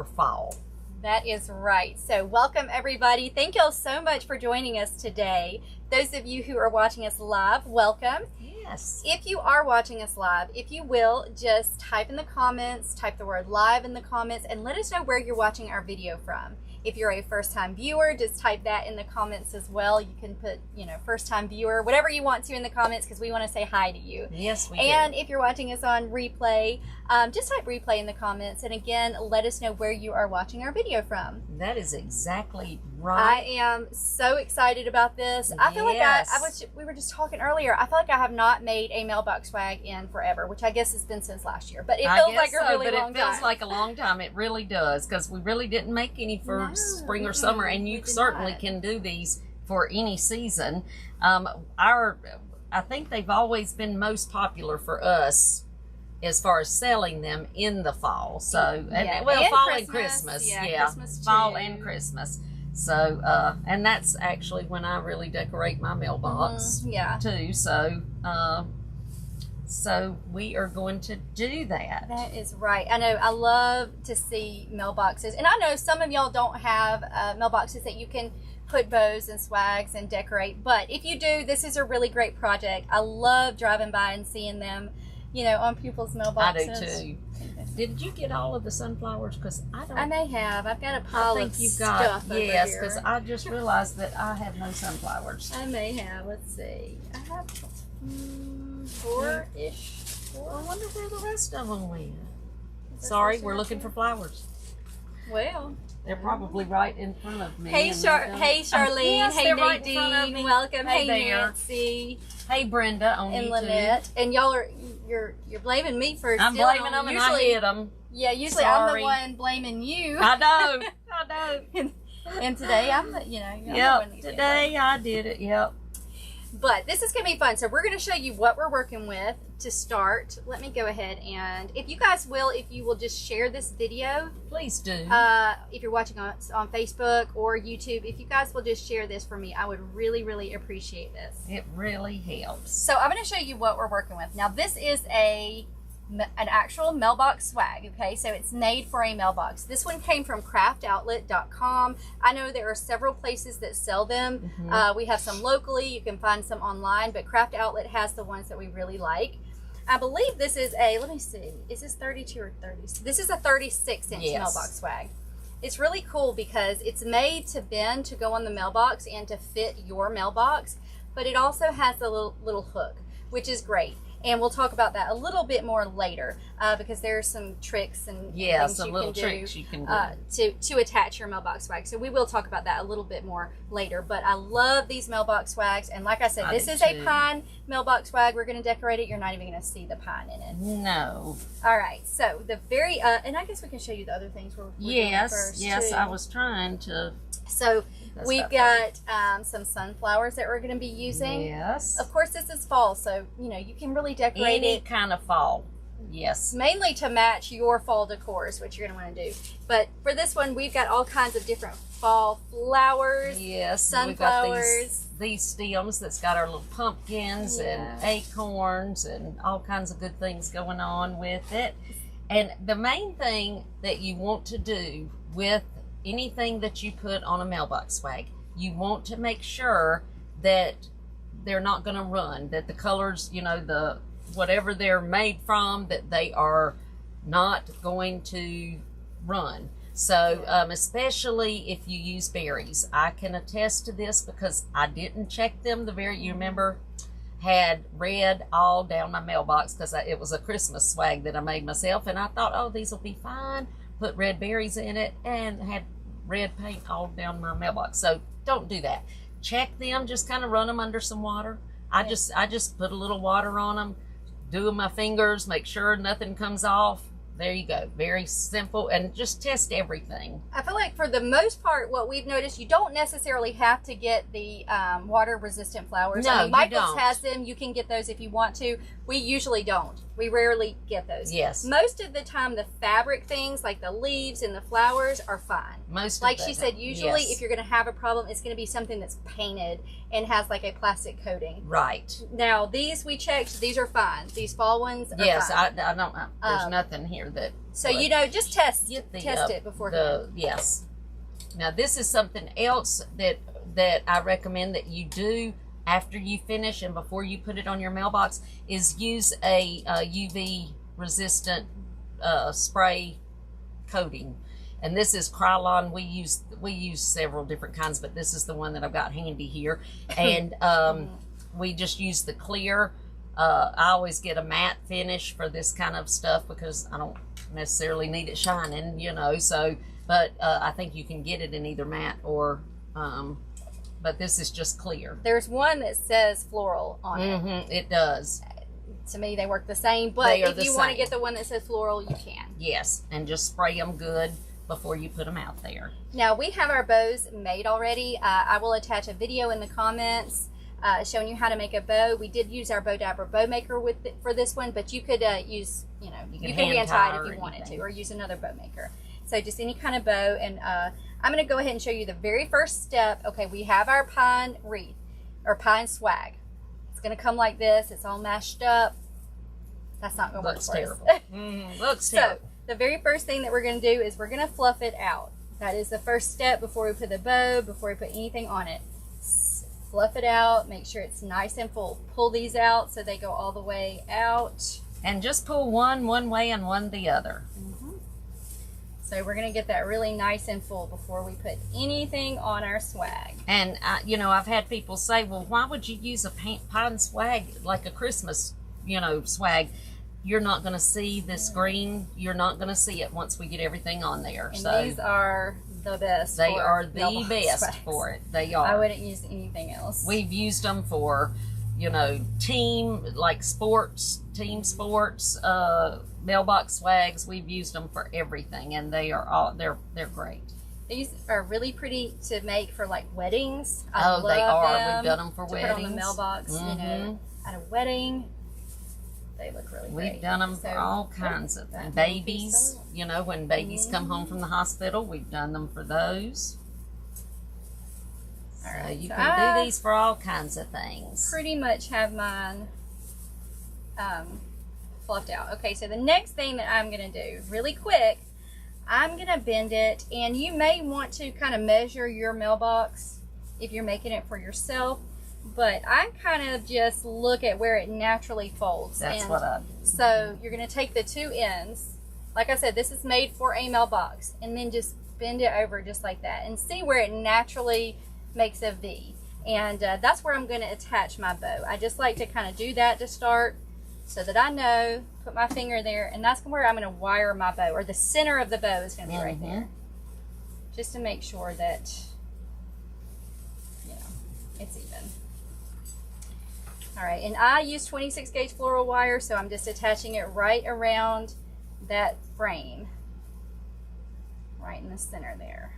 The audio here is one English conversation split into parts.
for fall. That is right. So welcome everybody. Thank y'all so much for joining us today. Those of you who are watching us live, welcome. Yes. If you are watching us live, if you will, just type in the comments, type the word live in the comments, and let us know where you're watching our video from. If you're a first-time viewer, just type that in the comments as well. You can put, first-time viewer, whatever you want to in the comments, because we want to say hi to you. Yes, we do. And if you're watching us on replay, just type replay in the comments. And again, let us know where you are watching our video from. That is exactly right. I am so excited about this. I feel like we were just talking earlier, I feel like I have not made a mailbox swag in forever, which I guess has been since last year. But it feels like a really long time. It feels like a long time. It really does, because we really didn't make any for spring or summer, and you certainly can do these for any season. I think they've always been most popular for us as far as selling them in the fall. So, fall and Christmas. Yeah, Christmas fall and Christmas. So, and that's actually when I really decorate my mailbox too. So we are going to do that. That is right. I know I love to see mailboxes. And I know some of y'all don't have mailboxes that you can put bows and swags and decorate. But if you do, this is a really great project. I love driving by and seeing them, on people's mailboxes. I do too. Did you get all of the sunflowers? Because I don't. I may have. I've got a pile of stuff over here. Yes, because I just realized that I have no sunflowers. I may have. Let's see. I have 4-ish. I wonder where the rest of them went. Sorry, we're looking for flowers. Well, they're probably right in front of me. Hey, Charlene. Yes, hey, right Nadine. Welcome. Hey, there. Nancy. Hey, Brenda. And Lynette. And y'all are you're blaming me for. I'm blaming them, and I hit them. Yeah, usually I'm the one blaming you. I know. I know. And today I'm the. Yep. Today I did it. Yep. But this is going to be fun. So we're going to show you what we're working with to start. Let me go ahead and, if you will just share this video. Please do. If you're watching on Facebook or YouTube, if you guys will just share this for me, I would really, really appreciate this. It really helps. So I'm going to show you what we're working with. Now this is an actual mailbox swag, okay? So it's made for a mailbox. This one came from craftoutlet.com. I know there are several places that sell them. We have some locally. You can find some online, but Craft Outlet has the ones that we really like. I believe this is let me see, is this 32 or 30? This is a 36-inch mailbox swag. It's really cool because it's made to bend to go on the mailbox and to fit your mailbox, but it also has a little hook, which is great. And we'll talk about that a little bit more later because there's some tricks and things you can do to attach your mailbox swag. So we will talk about that a little bit more later. But I love these mailbox swags. And like I said, this is a pine mailbox swag. We're going to decorate it. You're not even going to see the pine in it. No. All right. So the very, and I guess we can show you the other things we're doing first. Yes, too. I was trying to. So we've got some sunflowers that we're going to be using. Yes. Of course, this is fall, so you can really decorate any kind of fall. Yes. Mainly to match your fall decor is what you're going to want to do. But for this one, we've got all kinds of different fall flowers. Yes. Sunflowers. We've got these stems that's got our little pumpkins and acorns and all kinds of good things going on with it. And the main thing that you want to do with anything that you put on a mailbox swag, you want to make sure that they're not going to run, that the colors, the whatever they're made from, that they are not going to run. So especially if you use berries, I can attest to this because I didn't check them. You remember, had red all down my mailbox because it was a Christmas swag that I made myself, and I thought, oh, these will be fine. Put red berries in it and had red paint all down my mailbox. So don't do that. Check them, just kind of run them under some water. I just put a little water on them, do with my fingers, make sure nothing comes off. There you go. Very simple, and just test everything. I feel like for the most part, what we've noticed, you don't necessarily have to get the water-resistant flowers. No, Michael's has them. You can get those if you want to. We usually don't. We rarely get those. Yes. Most of the time, the fabric things like the leaves and the flowers are fine. Like she said, usually if you're going to have a problem, it's going to be something that's painted and has like a plastic coating. Right. Now, these we checked, these are fine. These fall ones are fine. Yes, I don't, there's nothing here that. So, you know, just test it beforehand. Yes. Now, this is something else that I recommend that you do after you finish and before you put it on your mailbox is use a UV resistant spray coating. And this is Krylon. We use several different kinds, but this is the one that I've got handy here. And we just use the clear. I always get a matte finish for this kind of stuff because I don't necessarily need it shining, you know. So, but I think you can get it in either matte or, but this is just clear. There's one that says floral on it. It does. To me, they work the same, but if you want to get the one that says floral, you can. Yes, and just spray them good before you put them out there. Now, we have our bows made already. I will attach a video in the comments showing you how to make a bow. We did use our Bow Dabber bow maker for this one, but you could use, you can hand tie it if you wanted to, or use another bow maker. So just any kind of bow, and I'm going to go ahead and show you the very first step. Okay, we have our pine wreath, or pine swag. It's going to come like this. It's all mashed up. That's not going to work for terrible. us. Looks terrible. So, the very first thing that we're going to do is we're going to fluff it out. That is the first step before we put the bow, before we put anything on it. Fluff it out, make sure it's nice and full. Pull these out so they go all the way out. And just pull one way and one the other. So we're going to get that really nice and full before we put anything on our swag. And, I've had people say, well, why would you use a pine swag, like a Christmas, swag? You're not going to see this green. You're not going to see it once we get everything on there. And so these are the best. They are the best swags for it. They are. I wouldn't use anything else. We've used them for, team sports, mailbox swags. We've used them for everything, and they are they're great. These are really pretty to make for like weddings. They are. We've done them for weddings. Put on the mailbox, at a wedding. They look really great. We've done them for all kinds of things. Babies, when babies come home from the hospital, we've done them for those. All right, so you can do these for all kinds of things. Pretty much have mine fluffed out. Okay, so the next thing that I'm going to do, really quick, I'm going to bend it, and you may want to kind of measure your mailbox if you're making it for yourself. But I kind of just look at where it naturally folds. That's what I do. So you're going to take the two ends. Like I said, this is made for a mailbox. And then just bend it over just like that. And see where it naturally makes a V. And that's where I'm going to attach my bow. I just like to kind of do that to start so that I know, put my finger there. And that's where I'm going to wire my bow. Or the center of the bow is going to be right there. Just to make sure that, it's even. All right, and I use 26 gauge floral wire, so I'm just attaching it right around that frame, right in the center there.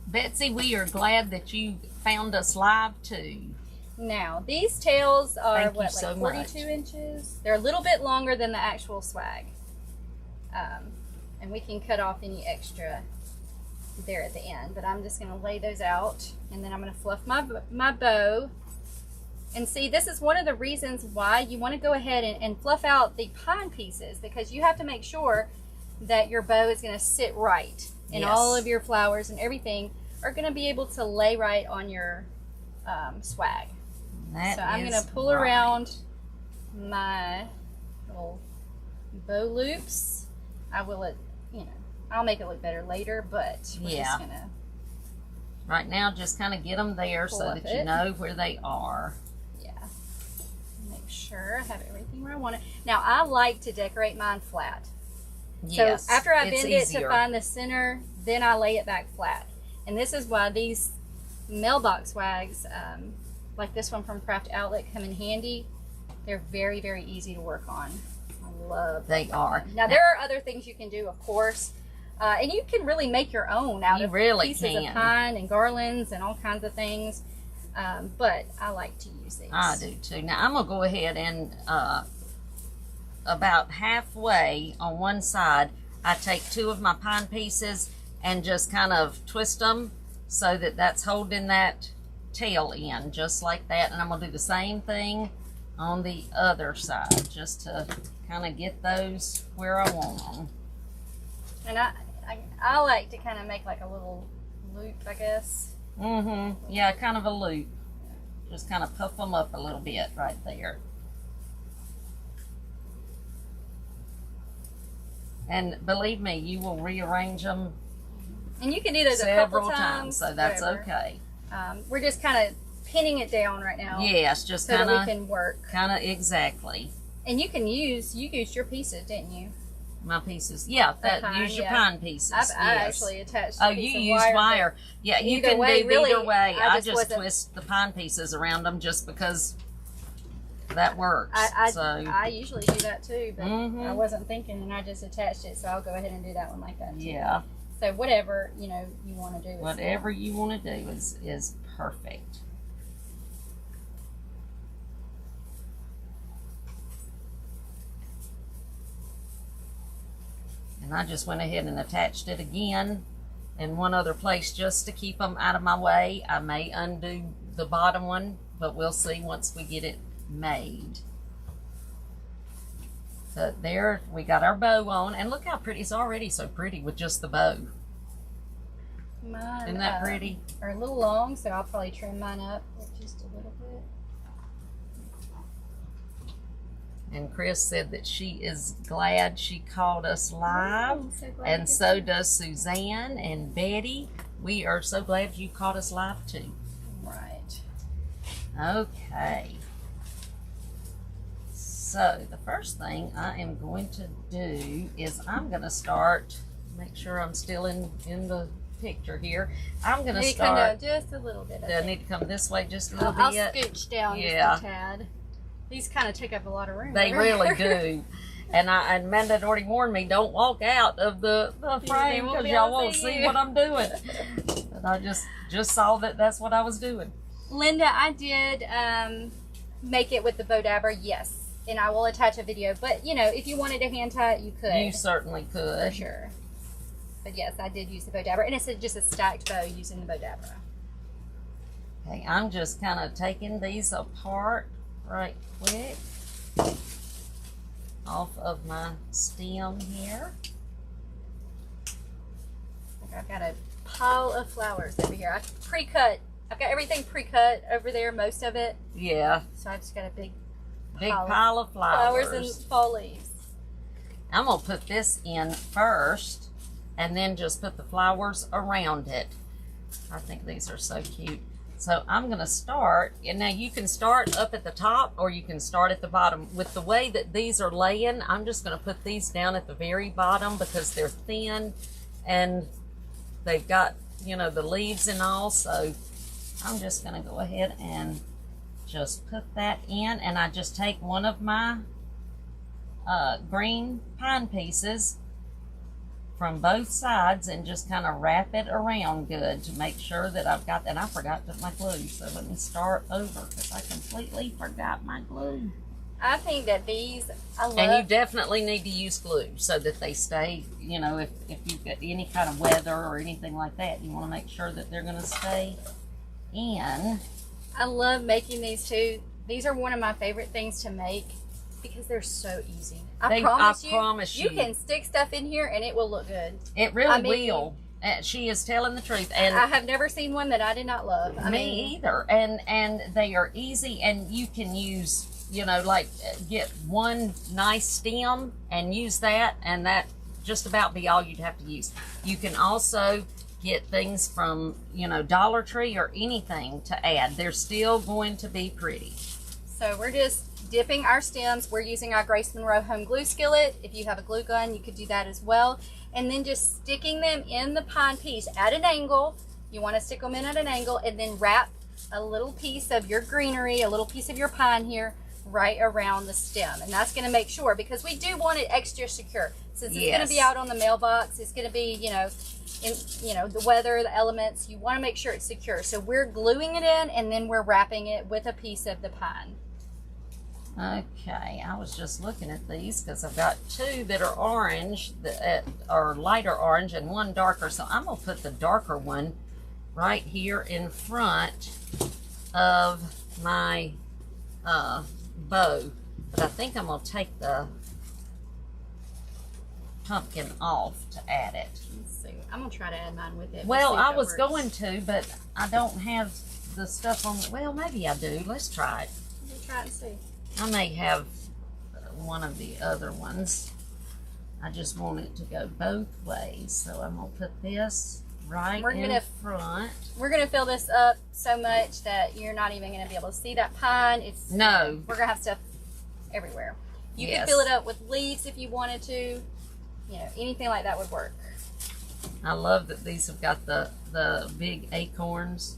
Betsy, we are glad that you found us live too. Now, these tails are like 42 inches? They're a little bit longer than the actual swag. And we can cut off any extra there at the end, but I'm just going to lay those out, and then I'm going to fluff my bow. And see, this is one of the reasons why you want to go ahead and fluff out the pine pieces, because you have to make sure that your bow is going to sit right, and all of your flowers and everything are going to be able to lay right on your swag. So I'm going to pull around my little bow loops. I will, I'll make it look better later, but we're just going to. Right now, just kind of get them there so that you know where they are. Sure, I have everything where I want it. Now, I like to decorate mine flat. Yes, so after I bend it to find the center, then I lay it back flat. And this is why these mailbox swags, like this one from Craft Outlet, come in handy. They're very, very easy to work on. I love them. They are. Now, there are other things you can do, of course. And you can really make your own out of pieces of pine and garlands and all kinds of things. But I like to use these. I do too. Now I'm going to go ahead and about halfway on one side, I take 2 of my pine pieces and just kind of twist them so that that's holding that tail in, just like that. And I'm going to do the same thing on the other side, just to kind of get those where I want them. And I like to kind of make like a little loop, I guess. Yeah, kind of a loop. Just kind of puff them up a little bit right there. And believe me, you will rearrange them. And you can do those several a couple times, so that's whatever. Okay. We're just kind of pinning it down right now. Yes, just so kind that we of. can work. Kind of exactly. And you used your pieces, didn't you? My pieces, yeah. Use your pine pieces. I actually attached. Oh, you use wire. Yeah, you can do either way. I just twist the pine pieces around them just because that works. I usually do that too, but I wasn't thinking, and I just attached it. So I'll go ahead and do that one like that too. Yeah. So whatever you want to do. Whatever you want to do is perfect. And I just went ahead and attached it again in one other place just to keep them out of my way. I may undo the bottom one, but we'll see once we get it made. But there, we got our bow on, and look how pretty. It's already so pretty with just the bow. Mine, isn't that pretty? Are a little long, so I'll probably trim mine up just a little bit. And Chris said that she is glad she caught us live, and so does Suzanne and Betty. We are so glad you caught us live too. Right. Okay. So the first thing I am going to do is I'm going to start, make sure I'm still in the picture here. I'm going to start. Come down just a little bit. I need to come this way just a little I'll bit. scooch down just a tad. These kind of take up a lot of room. They really do. And Amanda had already warned me, don't walk out of the frame because y'all won't see what I'm doing. But I just saw that that's what I was doing. Linda, I did make it with the bow dabber, yes. And I will attach a video. But, if you wanted to hand tie it, you could. You certainly could. For sure. But yes, I did use the bow dabber. And it's just a stacked bow using the bow dabber. Okay, I'm just kind of taking these apart right quick off of my stem here. I've got a pile of flowers over here. I've got everything pre-cut over there, most of it. Yeah. So I've just got a big pile of flowers. And fall leaves. I'm going to put this in first and then just put the flowers around it. I think these are so cute. So I'm going to start, and now you can start up at the top or you can start at the bottom. With the way that these are laying, I'm just going to put these down at the very bottom because they're thin and they've got, the leaves and all. So I'm just going to go ahead and just put that in, and I just take one of my green pine pieces from both sides and just kind of wrap it around good to make sure that I've got that. And I forgot to put my glue, so let me start over because I completely forgot my glue. I think that these, and you definitely need to use glue so that they stay, if you've got any kind of weather or anything like that, you want to make sure that they're going to stay in. I love making these too. These are one of my favorite things to make because they're so easy. I promise you. You can stick stuff in here and it will look good. It really will. She is telling the truth. And I have never seen one that I did not love. Me either. And they are easy, and you can use, like get one nice stem and use that, and that just about be all you'd have to use. You can also get things from, Dollar Tree or anything to add. They're still going to be pretty. So we're just dipping our stems. We're using our Grace Monroe home glue skillet. If you have a glue gun, you could do that as well. And then just sticking them in the pine piece at an angle. You want to stick them in at an angle, and then wrap a little piece of your greenery, a little piece of your pine here, right around the stem. And that's going to make sure, because we do want it extra secure. Since it's going to be out on the mailbox, it's going to be, the weather, the elements, you want to make sure it's secure. So we're gluing it in, and then we're wrapping it with a piece of the pine. Okay, I was just looking at these because I've got two that are orange, that are lighter orange, and one darker. So I'm going to put the darker one right here in front of my bow. But I think I'm going to take the pumpkin off to add it. Let's see. I'm going to try to add mine with it. Well, I was going to, but I don't have the stuff on. Well, maybe I do. Let's try it. We'll try it and see. I may have one of the other ones. I just want it to go both ways. So I'm going to put this right in front. We're going to fill this up so much that you're not even going to be able to see that pine. No. We're going to have stuff everywhere. You Yes. can fill it up with leaves if you wanted to. You know, anything like that would work. I love that these have got the big acorns.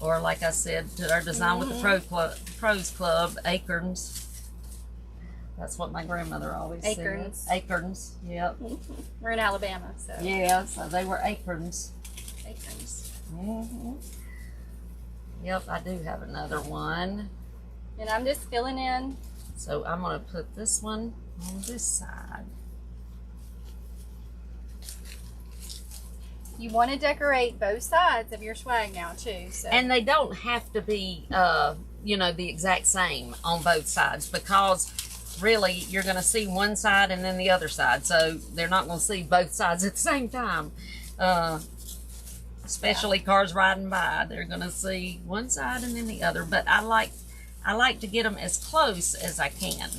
Or like I said, to our design with the Pros Club, acorns. That's what my grandmother always said. Acorns, yep. We're in Alabama, so. Yeah, so they were acorns. Acorns. Yep, I do have another one. And I'm just filling in. So I'm going to put this one on this side. You want to decorate both sides of your swag now too. So. And they don't have to be, you know, the exact same on both sides, because really you're going to see one side and then the other side. So they're not going to see both sides at the same time. Especially cars riding by, they're going to see one side and then the other. But I like to get them as close as I can.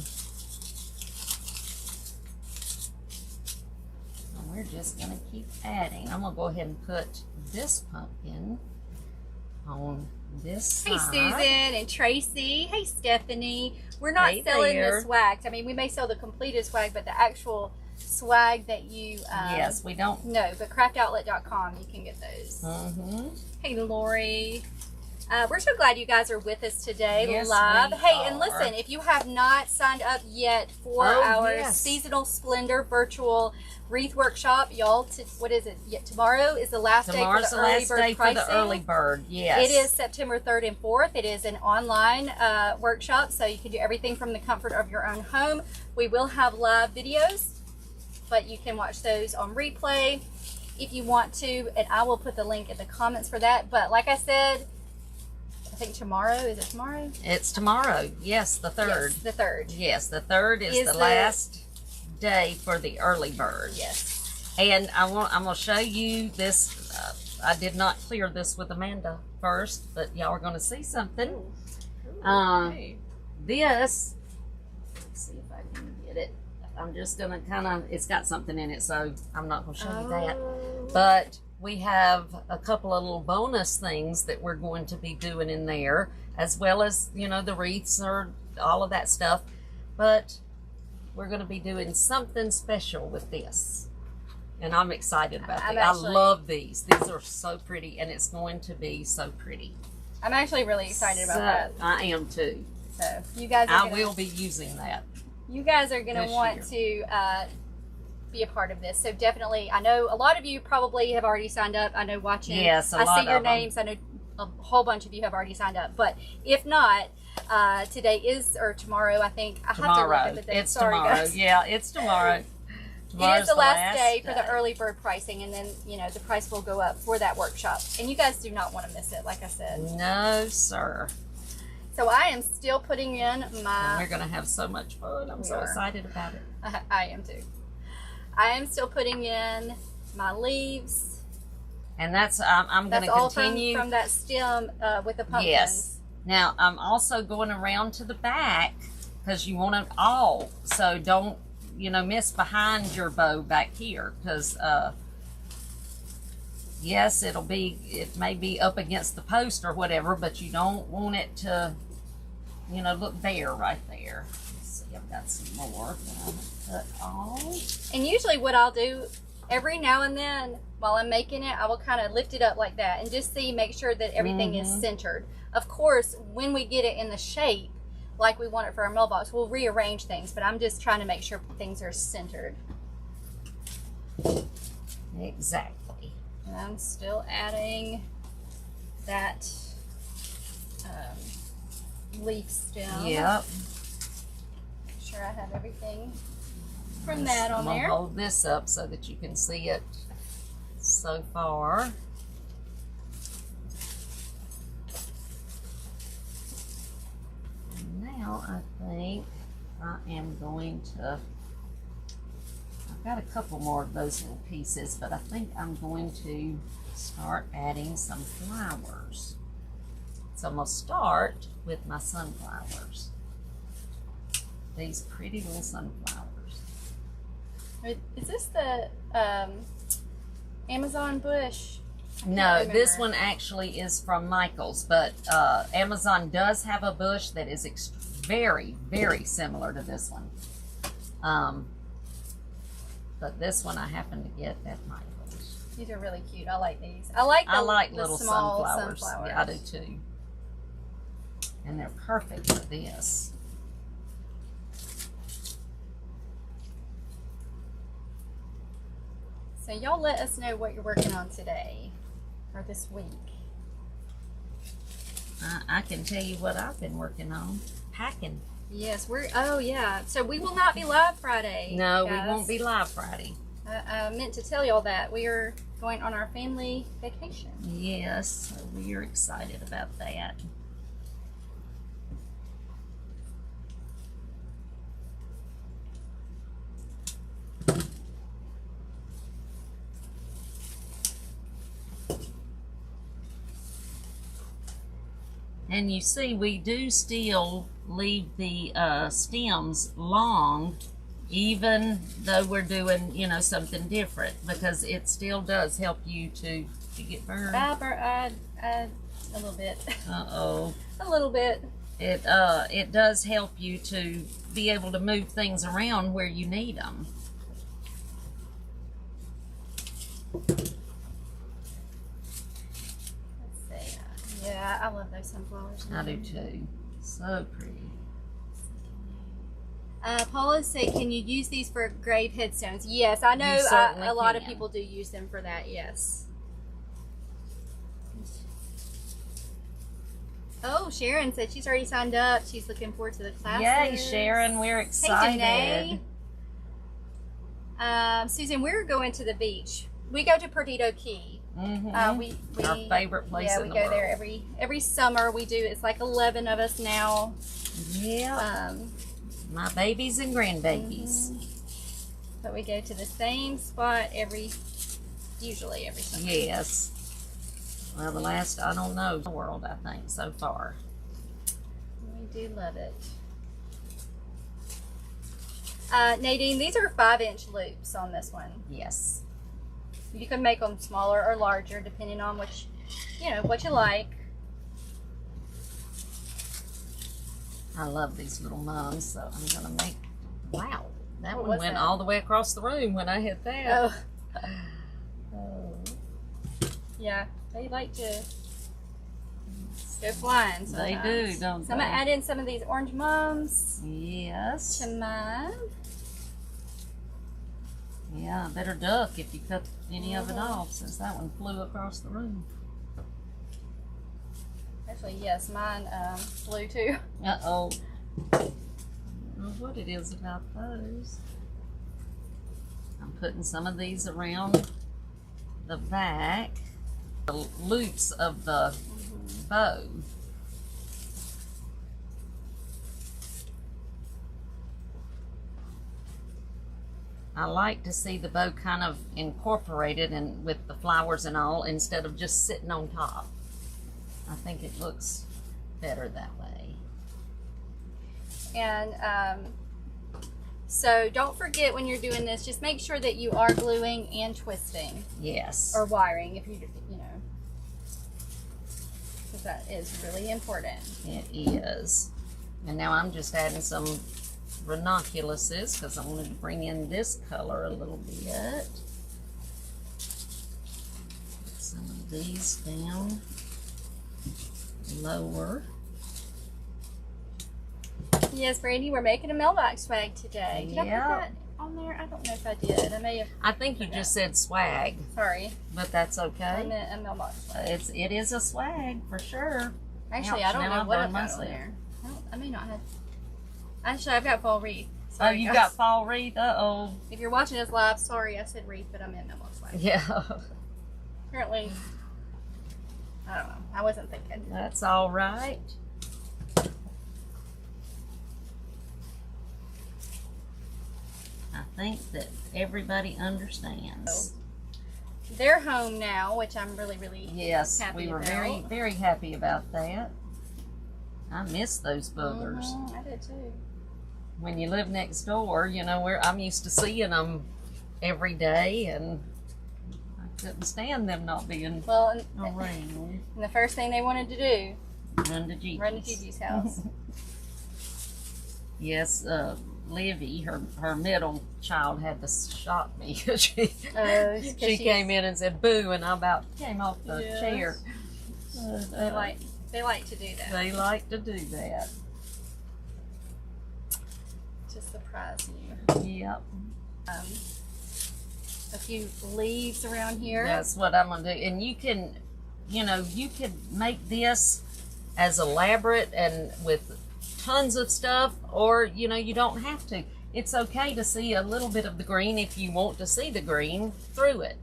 We're just going to keep adding. I'm going to go ahead and put this pumpkin on this side. Hey, Susan and Tracy. Hey, Stephanie. We're not selling the swag. I mean, we may sell the completed swag, but the actual swag that you... yes, we don't. No, but craftoutlet.com, you can get those. Hey, Lori. We're so glad you guys are with us today, yes, live. We hey, are. And listen, if you have not signed up yet for our Seasonal Splendor virtual wreath workshop, y'all, what is it? Tomorrow is the last day for the early bird pricing. For the early bird, yes. It is September 3rd and 4th. It is an online workshop, so you can do everything from the comfort of your own home. We will have live videos, but you can watch those on replay if you want to, and I will put the link in the comments for that. But like I said, I think tomorrow, is it tomorrow? It's tomorrow, yes, the 3rd. Yes, the 3rd. Yes, the 3rd is the last day for the early bird. Yes. And I'm going to show you this. I did not clear this with Amanda first, but y'all are going to see something. Okay. This, let's see if I can get it. I'm just going to kind of, it's got something in it, so I'm not going to show you that. But we have a couple of little bonus things that we're going to be doing in there, as well as, you know, the wreaths or all of that stuff. But we're going to be doing something special with this. And I'm excited about it. I love these. These are so pretty, and it's going to be so pretty. I'm actually really excited about that. I am too. So you guys are will be using that. You guys are going to want to be a part of this. So definitely, I know a lot of you probably have already signed up. I know watching. Yes, I see your names. I know a whole bunch of you have already signed up. But if not, today is, or tomorrow, I think. I have to look at the date. It's tomorrow. Guys. Yeah, it's tomorrow. It is the last day for the early bird pricing, and then, you know, the price will go up for that workshop. And you guys do not want to miss it, like I said. No, sir. So I am still putting in my... And we're going to have so much fun. I'm so excited about it. I am too. I am still putting in my leaves. And that's, I'm going to continue. From that stem with the pumpkins. Yes. Now, I'm also going around to the back because you want it all. So don't, you know, miss behind your bow back here, because yes, it may be up against the post or whatever, but you don't want it to, you know, look bare right there. Let's see, I've got some more that I haven't cut off. And usually what I'll do every now and then while I'm making it, I will kind of lift it up like that and just make sure that everything is centered. Of course, when we get it in the shape like we want it for our mailbox, we'll rearrange things, but I'm just trying to make sure things are centered. Exactly. And I'm still adding that leaf stem. Yep. Make sure I have everything from that on I'm there. gonna hold this up so that you can see it so far. And now I think I am going to, I've got a couple more of those little pieces, but I think I'm going to start adding some flowers. So I'm going to start with my sunflowers. These pretty little sunflowers. Is this the Amazon bush? No, this one actually is from Michael's, but Amazon does have a bush that is very, very similar to this one. But this one I happen to get at Michael's. These are really cute. I like these. I like the little small sunflowers. Yeah, I do too. And they're perfect for this. So y'all let us know what you're working on today or this week. I can tell you what I've been working on. Packing. Yes, oh yeah. So we will not be live Friday. No, guys. we won't be live Friday. I meant to tell y'all that. We are going on our family vacation. Yes, so we are excited about that. And you see, we do still leave the stems long, even though we're doing, you know, something different, because it still does help you to get burned. A little bit. Uh-oh. A little bit. It does help you to be able to move things around where you need them. Yeah, I love those sunflowers. I do too. So pretty. Paula said, can you use these for grave headstones? Yes, I know a lot of people do use them for that, yes. Oh, Sharon said she's already signed up. She's looking forward to the classes. Yay, Sharon, we're excited. Hey, Janae. Susan, we're going to the beach. We go to Perdido Key. Mm-hmm. We our favorite place in the world. Yeah, we go there every summer. We do. It's like 11 of us now. Yeah. My babies and grandbabies. But we go to the same spot usually every summer. Yes. Well, the last, I don't know, world, I think, so far. We do love it. Nadine, these are 5-inch loops on this one. Yes. You can make them smaller or larger depending on what you like. I love these little mums, so I'm gonna make. Wow, that what one went all the way across the room when I hit that. Oh. Yeah, they like to go flying sometimes. They do, don't they? So I'm gonna add in some of these orange mums. Yes. To mine. Yeah, better duck if you cut any of it off, since that one flew across the room. Actually, yes, mine flew too. Uh-oh. I don't know what it is about those. I'm putting some of these around the back, the loops of the bow. I like to see the bow kind of incorporated and with the flowers and all, instead of just sitting on top. I think it looks better that way. And so don't forget when you're doing this, just make sure that you are gluing and twisting. Yes. Or wiring, if you know, because that is really important. It is. And now I'm just adding some ranunculuses because I wanted to bring in this color a little bit. Put some of these down lower. Yes, Brandy, we're making a mailbox swag today. Did I put Yep. that on there? I don't know if I did. I may have. I think you just said swag, Sorry. but that's I okay. meant a mailbox swag. It is a swag for sure. Actually, Ouch, I don't now know I what I burned put on myself. there. I don't I may not have. Actually, I've got fall wreath. Oh, you got fall wreath? Uh-oh. If you're watching this live, sorry, I said wreath, but I meant mailbox swag. Yeah. Apparently, I don't know. I wasn't thinking. That's all right. I think that everybody understands. They're home now, which I'm really, really yes, happy we were about. very, very happy about that. I miss those boogers. I did too. When you live next door, you know, I'm used to seeing them every day, and I couldn't stand them not being around. And the first thing they wanted to do, run to Gigi's house. Yes, Livy, her middle child, had to shock me. she came in and said boo, and I about came off the chair. They like to do that. They like to do that. To surprise you. Yep. A few leaves around here. That's what I'm gonna do. And you can make this as elaborate and with tons of stuff, or you don't have to. It's okay to see a little bit of the green if you want to see the green through it.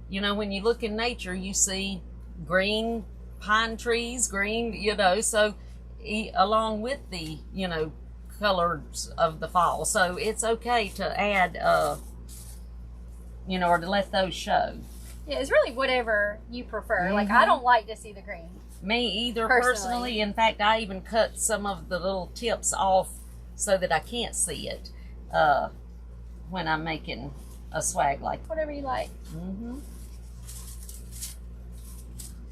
When you look in nature, you see green pine trees, green, so along with the colors of the fall. So it's okay to add or to let those show. Yeah, it's really whatever you prefer. Mm-hmm. Like, I don't like to see the green. Me either, personally. In fact, I even cut some of the little tips off so that I can't see it when I'm making a swag like that. Whatever you like. Mm-hmm.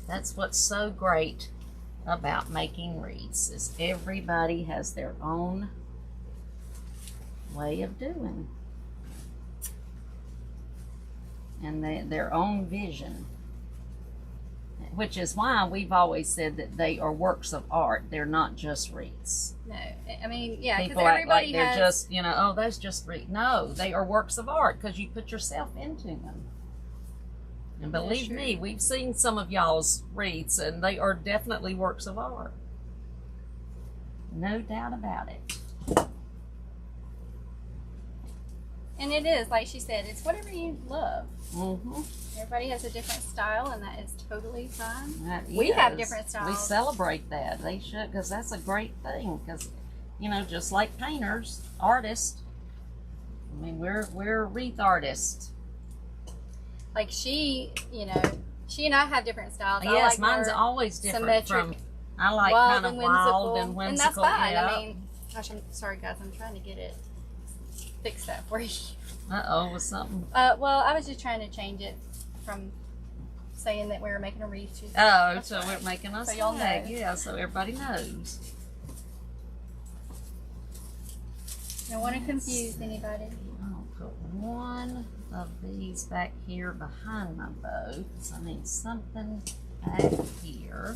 That's what's so great about making wreaths, is everybody has their own way of doing, and their own vision. Which is why we've always said that they are works of art. They're not just wreaths. No, I mean, yeah, because people act everybody like they're has... just, oh, that's just wreath. No, they are works of art because you put yourself into them. And believe me, we've seen some of y'all's wreaths, and they are definitely works of art. No doubt about it. And it is, like she said, it's whatever you love. Mm-hmm. Everybody has a different style, and that is totally fine. We have different styles. We celebrate that. They should, because that's a great thing. Because, just like painters, artists, I mean, we're wreath artists. Like she and I have different styles. Yes, mine's always different from. I like kind of wild and whimsical. And that's fine. Yeah. I mean, gosh, I'm sorry, guys. I'm trying to get it fixed up for you. Was something? Well, I was just trying to change it from saying that we were making a wreath. So we're making a swag. Y'all know. Yeah, so everybody knows. Don't want to confuse anybody. I'll put one of these back here behind my bow, because I need something back here.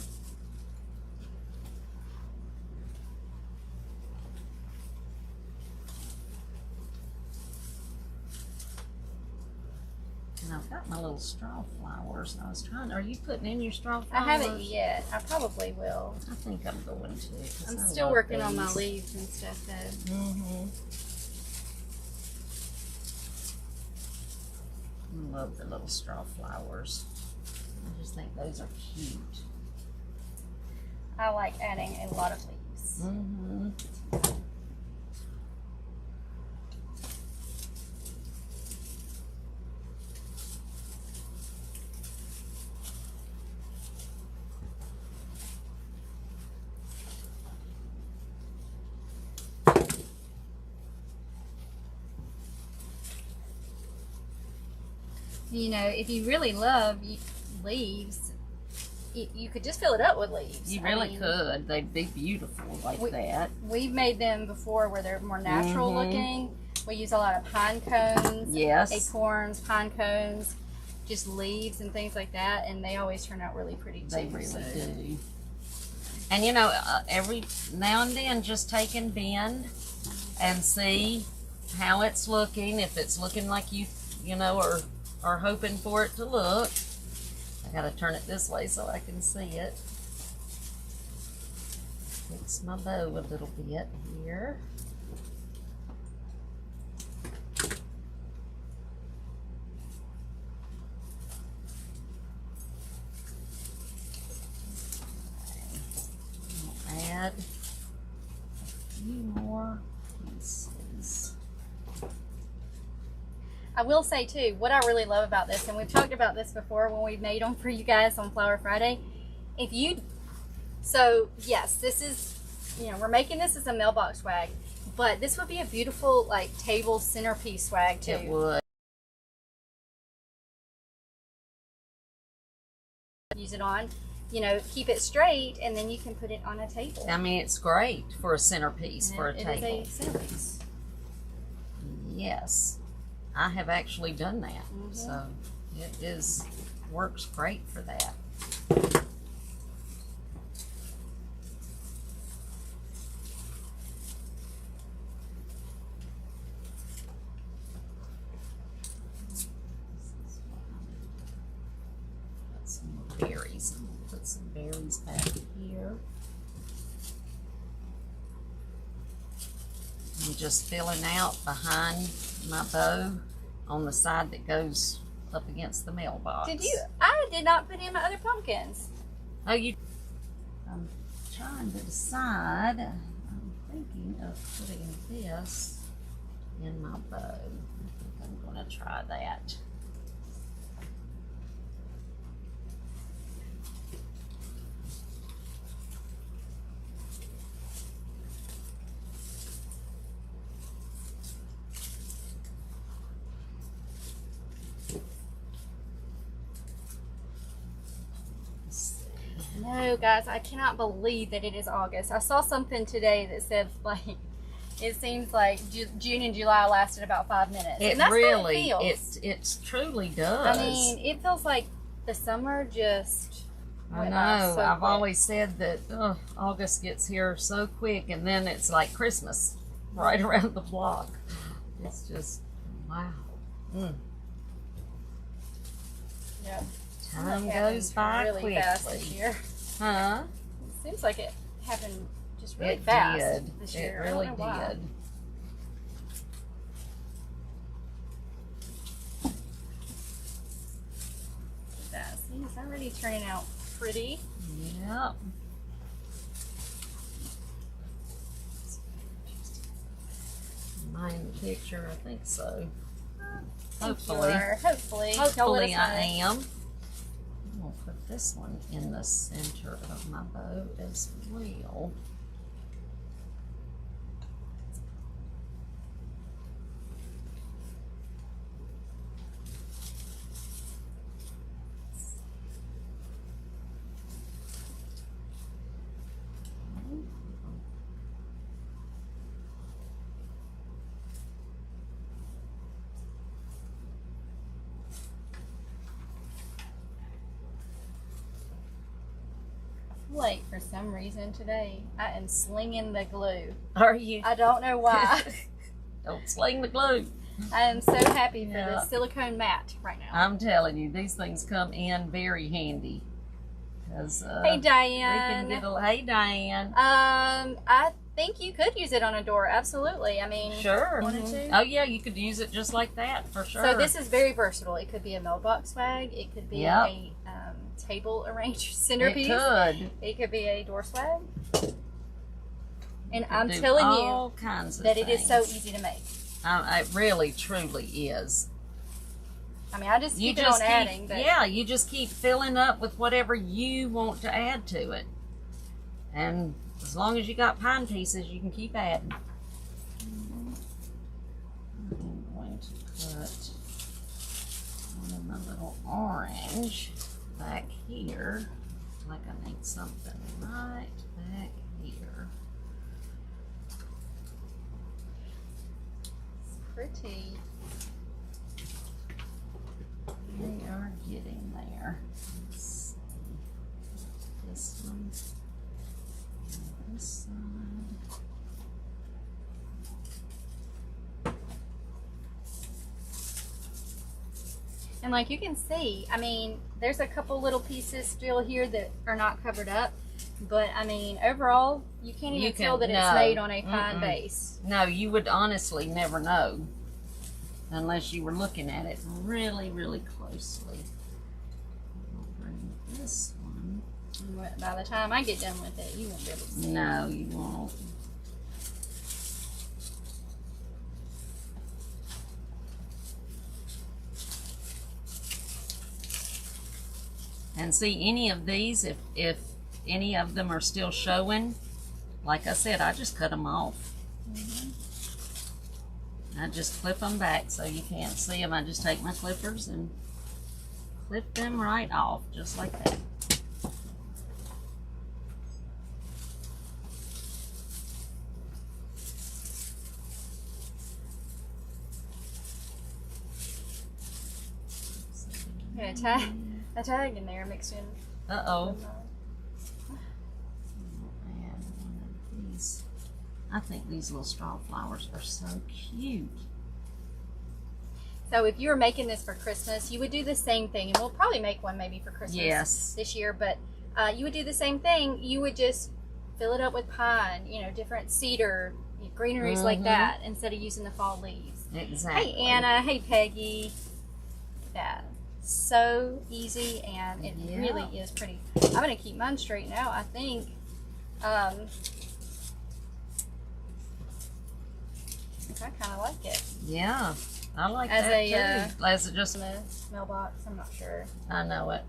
And I've got my little straw flowers. I was trying. Are you putting in your straw flowers? I haven't yet. I probably will. I think I'm going to. I'm still working on my leaves and stuff, though. Mm-hmm. I love the little straw flowers. I just think those are cute. I like adding a lot of leaves. Mm-hmm. If you really love leaves, you could just fill it up with leaves. You really could. They'd be beautiful like that. We've made them before where they're more natural looking. We use a lot of pine cones, acorns, pine cones, just leaves and things like that, and they always turn out really pretty too. They really do. And every now and then, just take and bend and see how it's looking. If it's looking like you are hoping for it to look. I gotta turn it this way so I can see it. Fix my bow a little bit here. I'll add a few more pieces. I will say too, what I really love about this, and we've talked about this before when we've made them for you guys on Flower Friday. So yes, this is, we're making this as a mailbox swag, but this would be a beautiful like table centerpiece swag too. It would. Use it on, keep it straight, and then you can put it on a table. I mean, it's great for a centerpiece for a table. It is a centerpiece. Yes, I have actually done that, so it works great for that. Berries. I'm gonna put some berries back here. I'm just filling out behind my bow on the side that goes up against the mailbox. I did not put in my other pumpkins. Oh, I'm trying to decide. I'm thinking of putting this in my bow. I think I'm going to try that. No, guys, I cannot believe that it is August. I saw something today that said, like, it seems like June and July lasted about 5 minutes. And that's really, how it feels. It truly does. I mean, it feels like the summer just went by so I've always said that August gets here so quick, and then it's like Christmas right around the block. It's just, wow. Yeah. Time goes by really quickly. Fast this year. Huh? It seems like it happened just really fast this year. It really did. See, it's already turning out pretty. Yep. Am I in the picture? I think so. Hopefully. Hopefully I am. I'm going to put this one in the center of my bow as well. Late for some reason today. I am slinging the glue. Are you? I don't know why. Don't sling the glue. I am so happy for the silicone mat right now. I'm telling you, these things come in very handy. Hey Diane. Hey Diane. I think you could use it on a door. Absolutely. I mean, sure. Wanted to. Oh yeah, you could use it just like that for sure. So this is very versatile. It could be a mailbox swag. It could be a table arranged centerpiece. It could be a door swag. And I'm telling you that it is so easy to make. It really, truly is. I mean, I just keep on adding. But yeah, you just keep filling up with whatever you want to add to it. And as long as you got pine pieces, you can keep adding. I'm going to put one of my little orange back here. Like I need something right back here. Pretty. They are getting there. Let's see. This one. And this side. And like you can see, I mean, there's a couple little pieces still here that are not covered up. But I mean, overall, you can't even tell that it's made on a fine base. No, you would honestly never know unless you were looking at it really, really closely. I'll bring this one. By the time I get done with it, you won't be able to see. No, you won't. And see, any of these, if any of them are still showing, like I said, I just cut them off. I just clip them back so you can't see them. I just take my clippers and clip them right off, just like that. Yeah, a tag in there mixed in. Uh-oh. I think these little straw flowers are so cute. So if you were making this for Christmas, you would do the same thing, and we'll probably make one maybe for Christmas this year, but you would do the same thing. You would just fill it up with pine, you know, different cedar, greeneries like that, instead of using the fall leaves. Exactly. Hey Anna, hey Peggy. Yeah, so easy, and it really is pretty. I'm going to keep mine straight now, I think. I kind of like it. Yeah, I like that too. As it just in the mailbox, I'm not sure. I know it.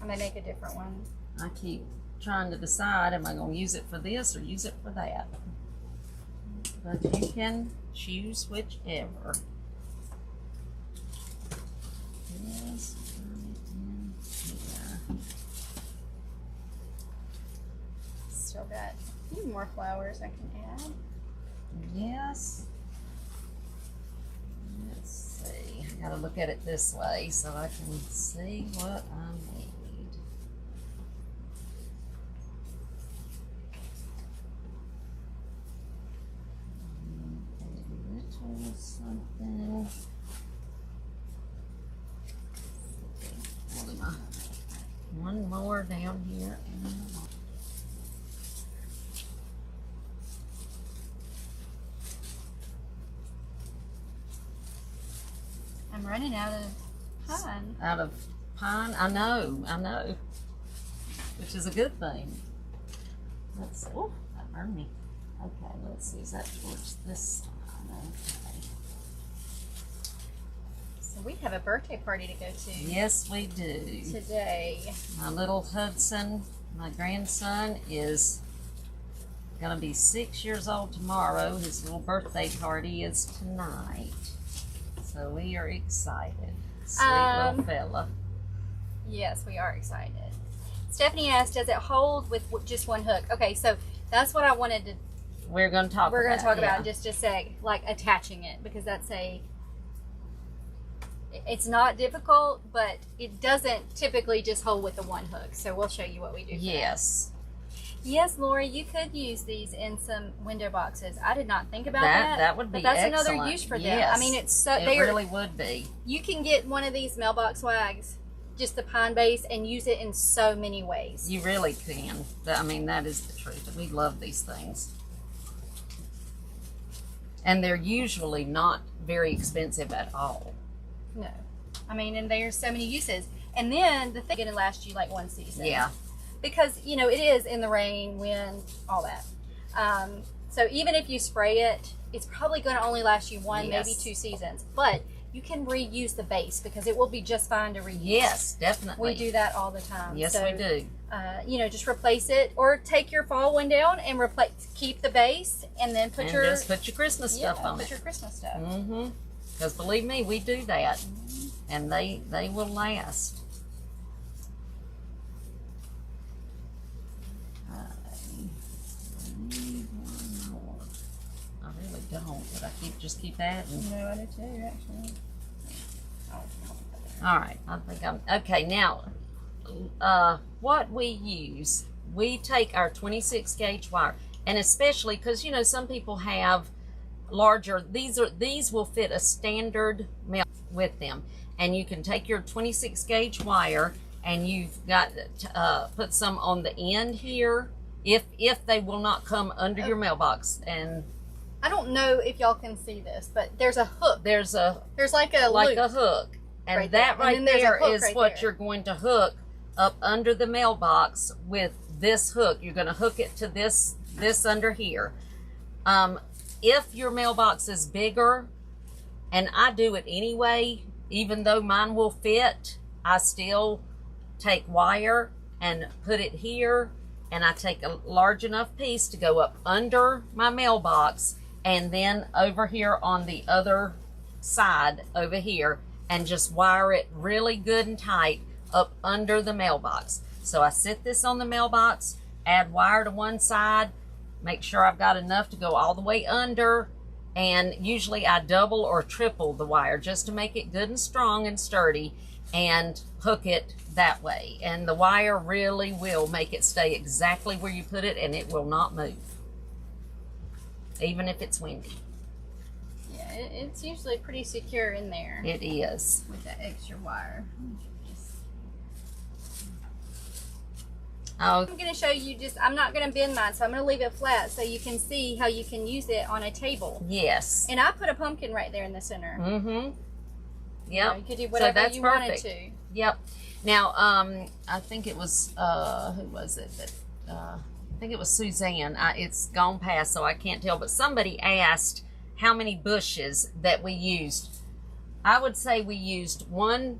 I may make a different one. I keep trying to decide, am I going to use it for this or use it for that? But you can choose whichever. Yes, Still got a few more flowers I can add. Yes. Let's see. I gotta look at it this way so I can see what I need. A little something. One more down here. I'm running out of pine. Out of pine? I know. Which is a good thing. Let's see. Oh, that burned me. Okay, let's see. Is that towards this side? Okay. So we have a birthday party to go to. Yes, we do. Today. My little Hudson, my grandson, is going to be 6 years old tomorrow. His little birthday party is tonight. So we are excited. Sweet little fella. Yes, we are excited. Stephanie asked, does it hold with just one hook? Okay, so that's what I wanted to... We're going to talk about in just a sec, like attaching it, because that's it's not difficult, but it doesn't typically just hold with the one hook. So we'll show you what we do. Yes. Yes, Lori, you could use these in some window boxes. I did not think about that. That would be But that's excellent. another use for them. Yes. I mean, it really would be. You can get one of these mailbox swags, just the pine base, and use it in so many ways. You really can. I mean, that is the truth. We love these things. And they're usually not very expensive at all. No. I mean, and there's so many uses. And then the thing is going to last you like one season. Yeah. Because, you know, it is in the rain, wind, all that. So even if you spray it, it's probably going to only last you one, maybe 2 seasons. But you can reuse the base because it will be just fine to reuse. Yes, definitely. We do that all the time. Yes, so, we do. You know, just replace it, or take your fall one down and keep the base, and then just put your Christmas stuff on it. Put your Christmas stuff. Mm-hmm. Because believe me, we do that, and they will last. Don't, but I just keep adding. No, I do too, actually. All right, I think I'm okay. Now, what we use, we take our 26 gauge wire, and especially because you know some people have larger. These will fit a standard mail with them, and you can take your 26 gauge wire, and you've got to put some on the end here, if they will not come under your mailbox. And I don't know if y'all can see this, but there's a hook. There's like a loop. hook, and right that there. right there is right what there. you're going to hook up under the mailbox with this hook. You're going to hook it to this under here. If your mailbox is bigger, and I do it anyway, even though mine will fit, I still take wire and put it here, and I take a large enough piece to go up under my mailbox, and then over here on the other side over here, and just wire it really good and tight up under the mailbox. So I sit this on the mailbox, add wire to one side, make sure I've got enough to go all the way under, and usually I double or triple the wire just to make it good and strong and sturdy, and hook it that way. And the wire really will make it stay exactly where you put it, and it will not move, even if it's windy. Yeah, it's usually pretty secure in there. It is. With that extra wire. Oh, I'm going to show you I'm not going to bend mine, so I'm going to leave it flat so you can see how you can use it on a table. yes. And I put a pumpkin right there in the center. Mm-hmm. You Yep. know, you could do whatever that's you perfect. wanted to. Yep. Now, I think it was, who was it? That I think it was Suzanne. It's gone past, so I can't tell. But somebody asked how many bushes that we used. I would say we used one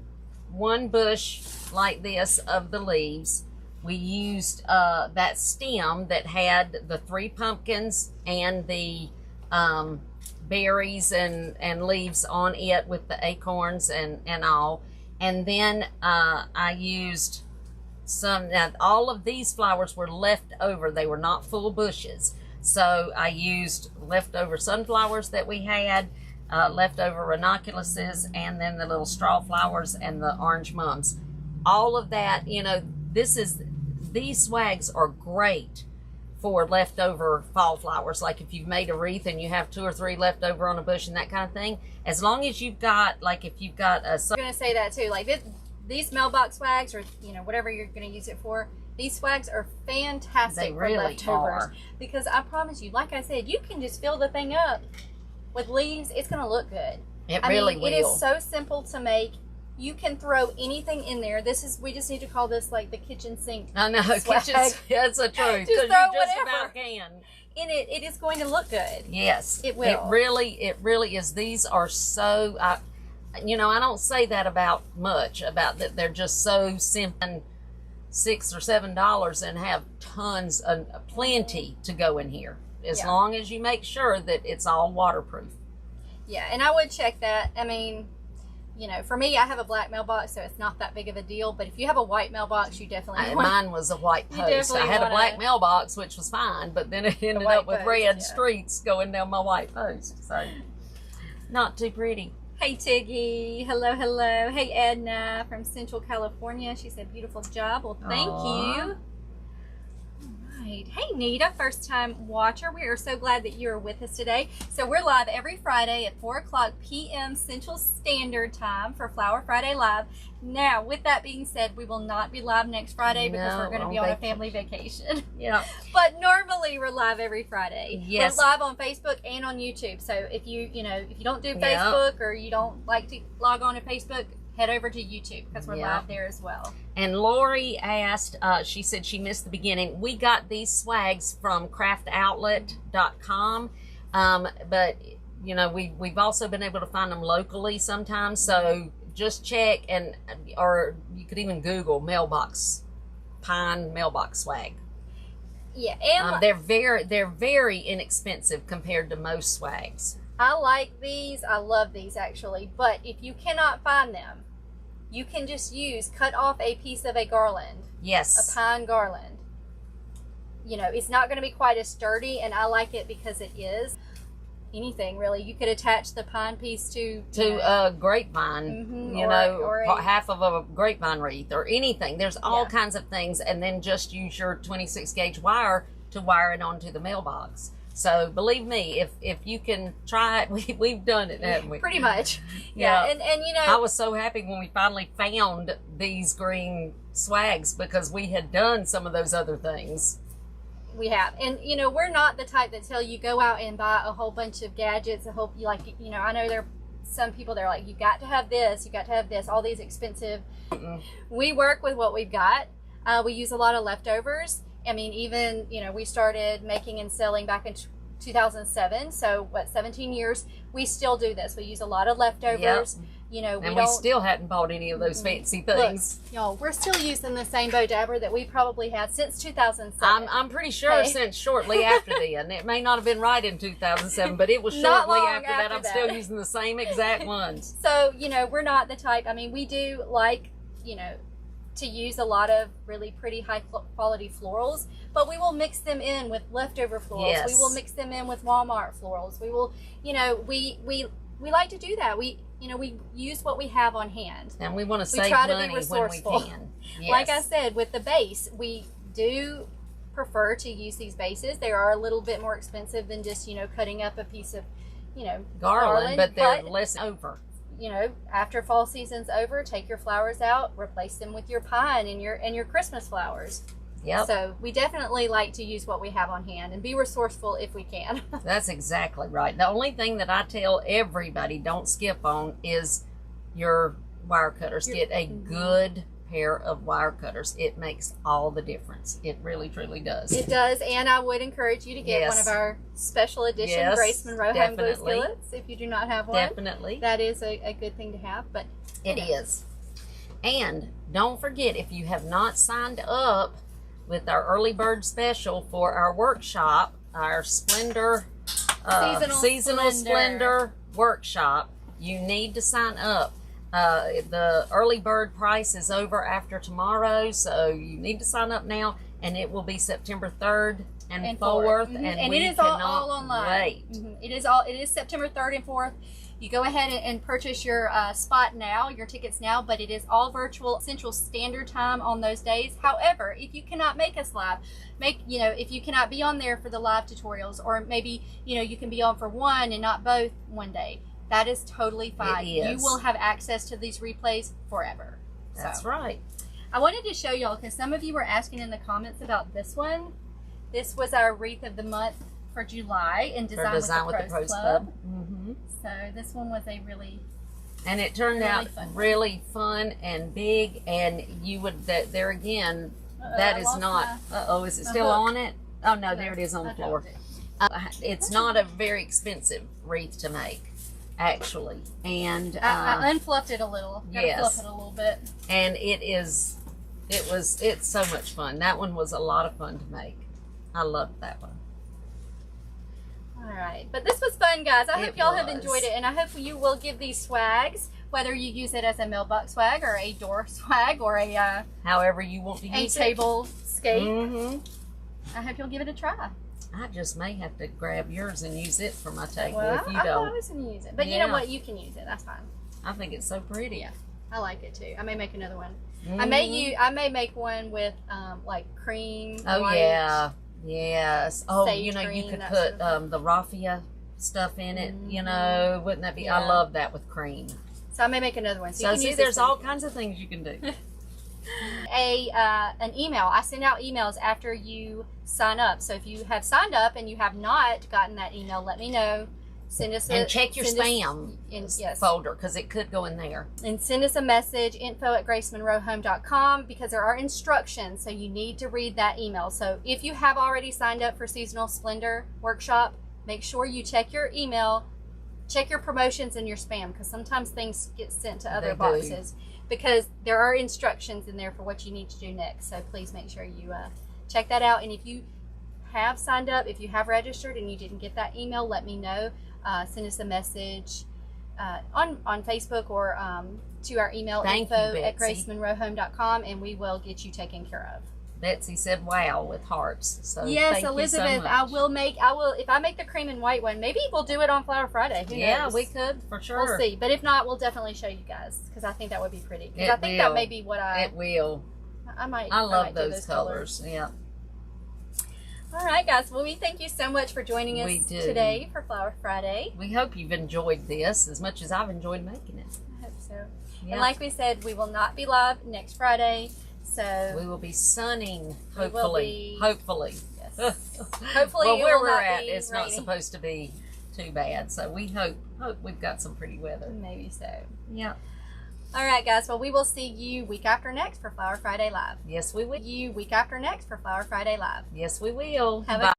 bush like this of the leaves. We used that stem that had the 3 pumpkins and the berries and leaves on it with the acorns and all. And then I used some. Now, all of these flowers were left over. They were not full bushes. So I used leftover sunflowers that we had, leftover ranunculuses, and then the little straw flowers and the orange mums. All of that, you know, these swags are great for leftover fall flowers. Like if you've made a wreath and you have 2 or 3 left over on a bush and that kind of thing, as long as you've got, like if you've got a... I'm going to say that too. Like these mailbox swags, or you know, whatever you're going to use it for, these swags are fantastic for leftovers. Are. Because I promise you, like I said, you can just fill the thing up with leaves. It's going to look good. It really will. will. It is so simple to make. You can throw anything in there. We just need to call this like the kitchen sink. I know, swag. that's the truth. Just Because throw you just whatever about can. In it, it is going to look good. Yes. It will. It really is. These are so, I don't say that about much, about that they're just so simple, $6 or $7, and have tons of plenty to go in here. As long as you make sure that it's all waterproof. Yeah, and I would check that. I mean, you know, for me, I have a black mailbox, so it's not that big of a deal. But if you have a white mailbox, you definitely want... Mine was a white post. definitely I had a wanna- black mailbox, which was fine, but then it ended white up with post, red yeah. streaks going down my white post. So, not too pretty. Hey, Tiggy. Hello, hello. Hey, Edna from Central California. She said, beautiful job. Well, thank you. All right. Hey, Nita, first-time watcher. We are so glad that you are with us today. So we're live every Friday at 4 o'clock p.m. Central Standard Time for Flower Friday Live. Now, with that being said, we will not be live next Friday because we're going to be on a family vacation. Yeah. But normally we're live every Friday. Yes. We're live on Facebook and on YouTube. So if you don't do Facebook or you don't like to log on to Facebook, head over to YouTube because we're live there as well. And Lori asked, she said she missed the beginning. We got these swags from craftoutlet.com, but you know, we've also been able to find them locally sometimes. So just check, or you could even Google pine mailbox swag. Yeah, and they're very inexpensive compared to most swags. I like these. I love these actually. But if you cannot find them, you can just cut off a piece of a garland. Yes. A pine garland. You know, it's not going to be quite as sturdy, and I like it because it is. Anything really, you could attach the pine piece to a grapevine, or half of a grapevine wreath or anything. There's all kinds of things, and then just use your 26 gauge wire to wire it onto the mailbox. So believe me, if you can try it, we've done it, haven't we? Pretty much. Yeah. And you know, I was so happy when we finally found these green swags because we had done some of those other things. We have. And you know, we're not the type that tell you go out and buy a whole bunch of gadgets. I hope you like, you know, I know there are some people that are like, you got to have this, you got to have this, all these expensive. We work with what we've got. We use a lot of leftovers. I mean, even, you know, we started making and selling back in 2007. So, what, 17 years? We still do this. We use a lot of leftovers. Yep. You know, we still hadn't bought any of those fancy things. Look, y'all, we're still using the same bow dabber that we probably had since 2007. I'm pretty sure since shortly after then. It may not have been right in 2007, but it was shortly after that. I'm still using the same exact ones. So, you know, we're not the type. I mean, we do like, you know, to use a lot of really pretty high quality florals, but we will mix them in with leftover florals. Yes. We will mix them in with Walmart florals. We will, you know, we like to do that. We use what we have on hand, and we want to save money when we can. Yes. Like I said, with the base, we do prefer to use these bases. They are a little bit more expensive than just, you know, cutting up a piece of, you know, garland, but they're less over. You know, after fall season's over, take your flowers out, replace them with your pine and your Christmas flowers. Yep. So we definitely like to use what we have on hand and be resourceful if we can. That's exactly right. The only thing that I tell everybody don't skip on is your wire cutters. Get a good pair of wire cutters. It makes all the difference. It really, truly does. It does, and I would encourage you to get one of our special edition Grace Monroe home glue skillets if you do not have one. Definitely. That is a good thing to have, but it is. And don't forget, if you have not signed up with our early bird special for our workshop, our Splendor Seasonal Splendor workshop, you need to sign up. The early bird price is over after tomorrow, so you need to sign up now, and it will be September 3rd and 4th, and we it is cannot all online. Wait. It is September 3rd and 4th. You go ahead and purchase your spot now, your tickets now, but it is all virtual Central Standard Time on those days. However, if you cannot make us live, if you cannot be on there for the live tutorials, or maybe, you know, you can be on for one and not both one day, that is totally fine. You will have access to these replays forever. That's right. I wanted to show y'all, because some of you were asking in the comments about this one. This was our wreath of the month for July in Design with the Pros Club. Mm-hmm. So this one was a really, and it turned out really fun and big, and you would, there again, that is not, is it still on it? Oh no, there it is on the floor. It's not a very expensive wreath to make, actually, and I unfluffed it a little. Fluff it a little bit, and it's so much fun. That one was a lot of fun to make. I loved that one. All right, but this was fun, guys. I hope y'all have enjoyed it, and I hope you will give these swags, whether you use it as a mailbox swag or a door swag or a however you want to use a table scape. Mm-hmm. I hope you'll give it a try. I just may have to grab yours and use it for my table if you don't. I thought I was going to use it, but you know what? You can use it. That's fine. I think it's so pretty. Yeah, I like it too. I may make another one. Mm-hmm. I may make one with like cream. Oh white, yeah. Yes. Oh, you know, green, you could put the raffia stuff in it. You know, wouldn't that be? Yeah. I love that with cream. So I may make another one. So see, there's all kinds of things you can do. An email. I send out emails after you sign up. So if you have signed up and you have not gotten that email, let me know. Send us and check your spam folder, because it could go in there. And send us a message, info@gracemonroehome.com, because there are instructions, so you need to read that email. So if you have already signed up for Seasonal Splendor Workshop, make sure you check your email, check your promotions in your spam, because sometimes things get sent to other boxes, because there are instructions in there for what you need to do next. So please make sure you check that out. And if you have signed up, if you have registered and you didn't get that email, let me know. Send us a message on Facebook or to our email, info@gracemonroehome.com, and we will get you taken care of. Betsy said wow with hearts. So yes, Elizabeth, I will if I make the cream and white one, maybe we'll do it on Flower Friday. Who knows? We could, for sure. We'll see. But if not, we'll definitely show you guys, because I think that would be pretty. Because I think that may be what It will. I love those colors. Yeah. All right, guys. Well, we thank you so much for joining us today for Flower Friday. We hope you've enjoyed this as much as I've enjoyed making it. I hope so. Yep. And like we said, we will not be live next Friday. So we will be sunning, hopefully. Hopefully. Yes. Hopefully, well, where we're at, it's it's not supposed to be too bad. So we hope we've got some pretty weather. Maybe so. Yeah. All right, guys. Well, we will see you week after next for Flower Friday Live. Yes, we will. You week after next for Flower Friday Live. Yes, we will. Have a